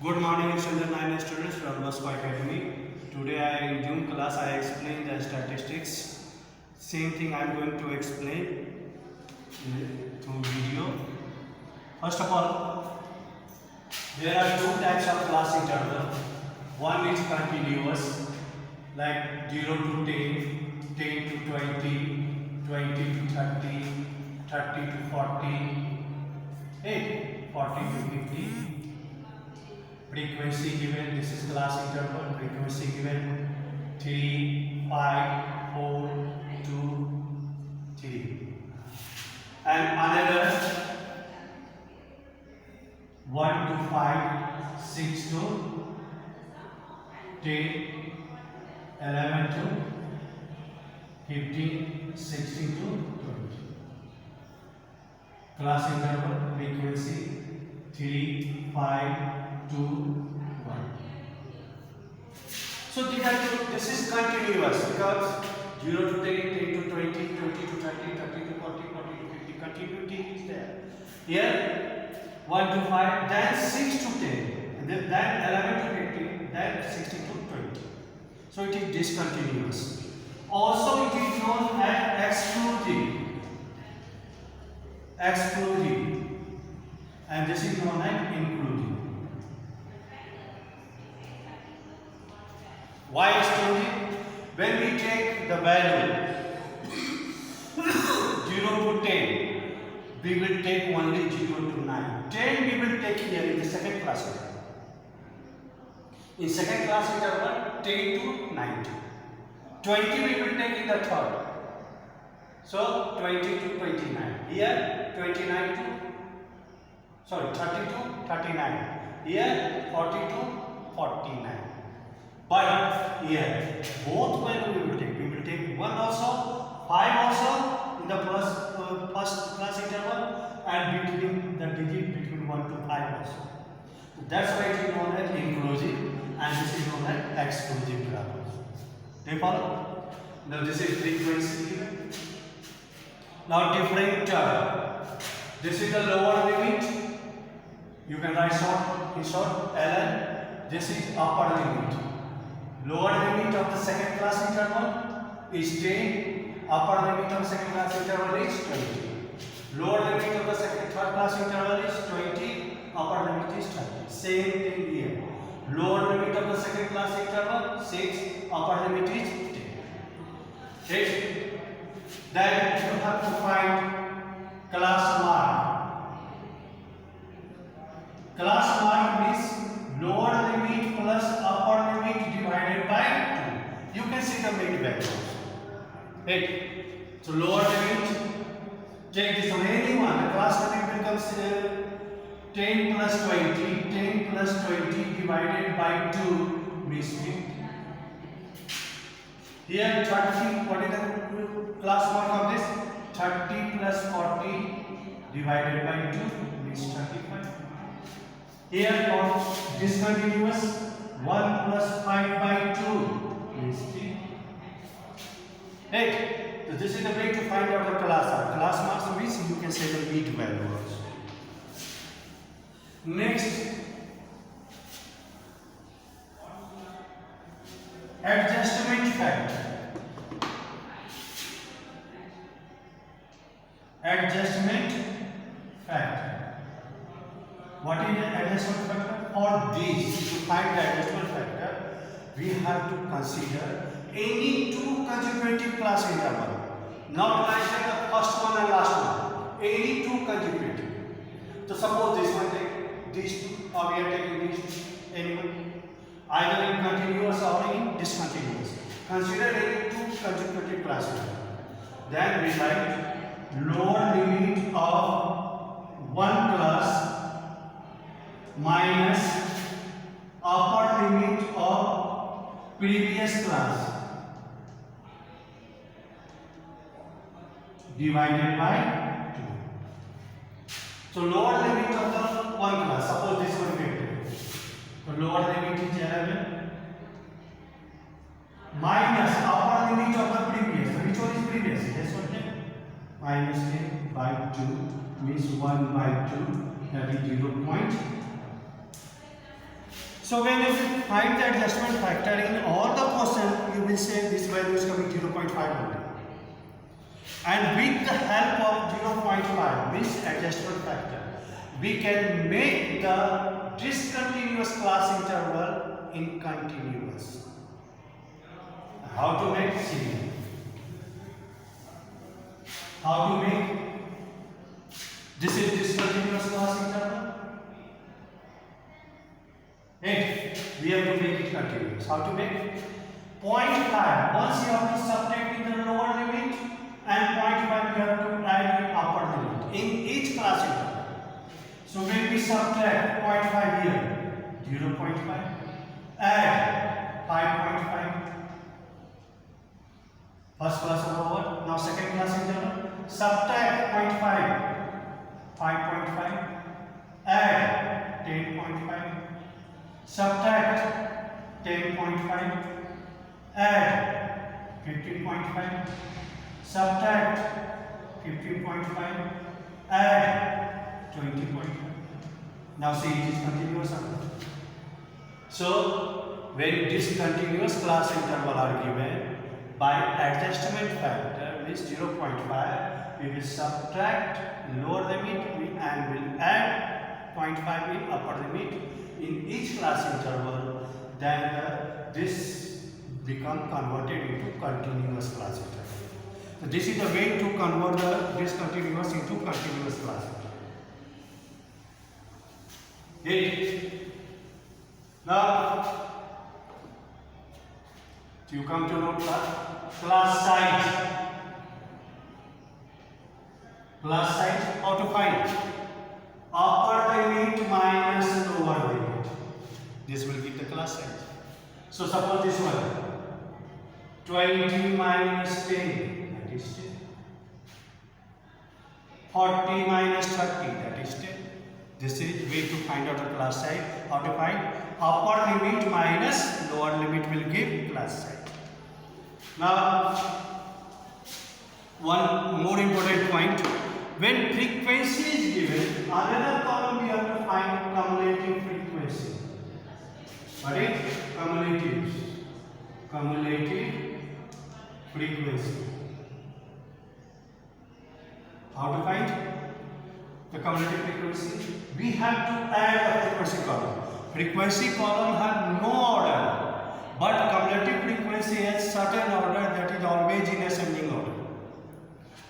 Good morning, standard 9 students from Moscow Academy. Today in June class I explain the statistics. Same thing I am going to explain through video. First of all, there are two types of class interval. One is continuous, like 0 to 10, 10 to 20, 20 to 30, 30 to 40, 40 to 50. Frequency given, this is class interval. Frequency given 3, 5, 4, 2, 3. And another 1 to 5, 6 to 10, 11 to 15, 16 to 20. Class interval, frequency 3, 5, 2, 1. So this is continuous because 0 to 10, 10 to 20, 20 to 30, 30 to 40, 40 to 50, continuity is there. Here 1 to 5, then 6 to 10, and then 11 to 15, then 16 to 20. So it is discontinuous. Also it is known as exclusive, and this is known as inclusive. Why exclusive? When we take the value 0 to 10, we will take only 0 to 9. 10 we will take here in the second class interval. In second class interval, 10 to 90. 20 we will take in the third. So 20 to 29. Here 30 to 39. Here 40 to 49. But here both value we will take. We will take 1 also, 5 also in the first class interval, and between the digit between 1 to 5 also. So that's why it is known as inclusive, and this is known as exclusive graph. Do you follow? Now this is frequency given. Now different term. This is the lower limit. You can write in short ln. This is upper limit. Lower limit of the second class interval is 10. Upper limit of second class interval is 20. Lower limit of the third class interval is 20. Upper limit is 30. Same thing here. Lower limit of the second class interval 6. Upper limit is 10. Okay. Then you have to find class mark. Class mark means lower limit plus upper limit divided by 2. You can see the mid value. Right. So lower limit, take this one, any one. The class limit becomes 10 plus 20. 10 plus 20 divided by 2 means 50. Here 30, what is the class mark of this? 30 plus 40 divided by 2 means 35. Here for discontinuous, 1 plus 5 by 2 means 3. Right. So this is the way to find out the class mark. Class marks means you can say the mid value also. Next, adjustment factor. Adjustment factor. What is the adjustment factor? For this, to find the adjustment factor, we have to consider any two consecutive class interval. Not like the first one and last one. Any two consecutive. So suppose this one take these two, or we are taking these two, anyone. Either in continuous or in discontinuous. Consider any two consecutive class interval. Then we write lower limit of one class minus upper limit of previous class divided by 2. So lower limit of the one class, suppose this one we take. So lower limit is 11 minus upper limit of the previous. Which one is previous? This one here. Minus 10 by 2 means 1 by 2, that is 0.5. So when you find the adjustment factor in all the question, you will say this value is coming 0.5 only. And with the help of 0.5, this adjustment factor, we can make the discontinuous class interval in continuous. How to make? See. How to make? This is discontinuous class interval. Hey, we have to make it continuous. How to make? 0.5. Once you have to subtract in the lower limit, and 0.5 you have to add in upper limit in each class interval. So when we subtract 0.5 here, 0.5, add 5.5. First class over. Now second class interval. Subtract 0.5, 5.5, add 10.5. Subtract 10.5, add 15.5, subtract 15.5, add 20.5. Now see, it is continuous. So when discontinuous class interval are given, by adjustment factor which 0.5, we will subtract lower limit and will add 0.5 in upper limit in each class interval, then this become converted into continuous class interval. So this is the way to convert the discontinuous into continuous class interval. Now you come to know class size. Class size, how to find? Upper limit minus lower limit. This will give the class size. So suppose this one, 20 minus 10, that is 10. 40 minus 30, that is 10. This is way to find out the class size. How to find? Upper limit minus lower limit will give class size. Now, one more important point. When frequency is given, another column we have to find cumulative frequency. What is cumulative? Cumulative frequency. How to find the cumulative frequency? We have to add the frequency column. Frequency column have no order, but cumulative frequency has certain order that is always in ascending order.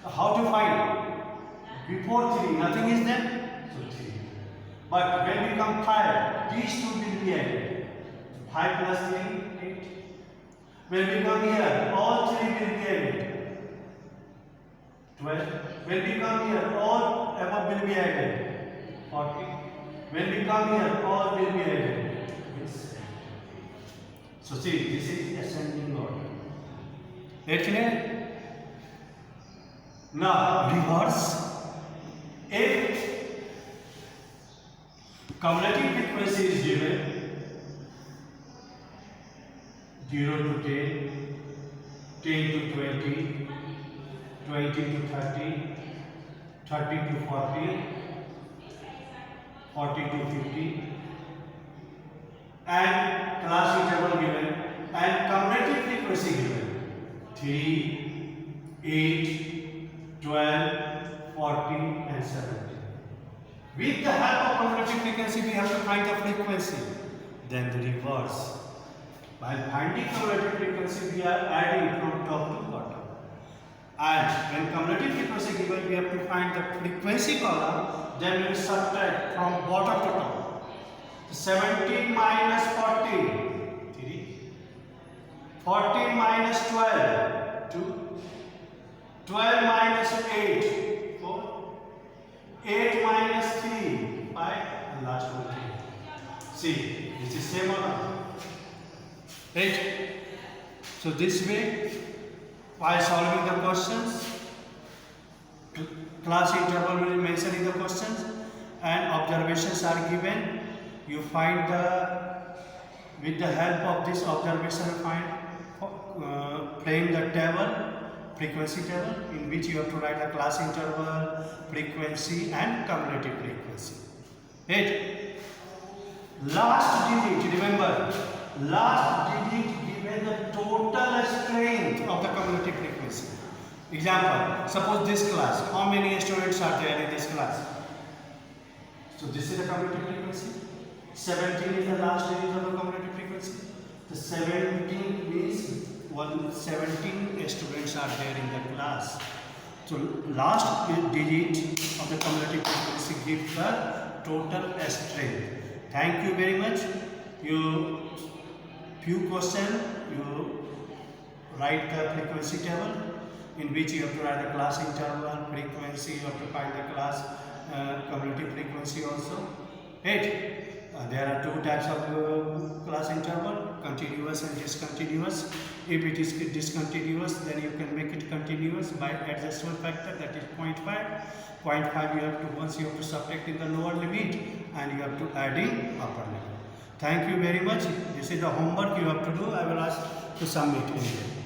How to find? Before 3, nothing is there, so 3. But when we come 5, these two will be added. 5 plus 3, 8. When we come here, all 3 will be added. 12. When we come here, all above will be added. 40. When we come here, all will be added. So see, this is ascending order. It's clear? Now reverse. If cumulative frequency is given 0 to 10, 10 to 20, 20 to 30, 30 to 40, 40 to 50, and class interval given and cumulative frequency given 3, 8, 12, 40 and 70. With the help of cumulative frequency, we have to find the frequency. Then the reverse. While finding cumulative frequency, we are adding from top to bottom. And when cumulative frequency given, we have to find the frequency column. Then we subtract from bottom to top. 17 minus 14, 3. 14 minus 12, 2. 12 minus 8, 4. 8 minus 3, 5. And last one 3. See, this is same or not? 8. So this way, while solving the questions, class interval will be mentioned in the questions and observations are given. You find with the help of this observation, frame the table, frequency table, in which you have to write the class interval, frequency and cumulative frequency. 8. Last digit, Remember, last digit given the total strength of the cumulative frequency. Example, suppose this class, how many students are there in this class? So this is the cumulative frequency. 17 is the last digit of the cumulative frequency. The 17 means 17 students are there in the class. So last digit of the cumulative frequency gives the total strength. Thank you very much. You few questions, you write the frequency table in which you have to write the class interval, frequency, you have to find the class cumulative frequency also. Right? There are two types of class interval, continuous and discontinuous. If it is discontinuous, then you can make it continuous by adjustment factor, that is 0.5. 0.5 you have to, once you have to subtract in the lower limit and you have to add in upper limit. Thank you very much. This is the homework you have to do. I will ask to submit anyway.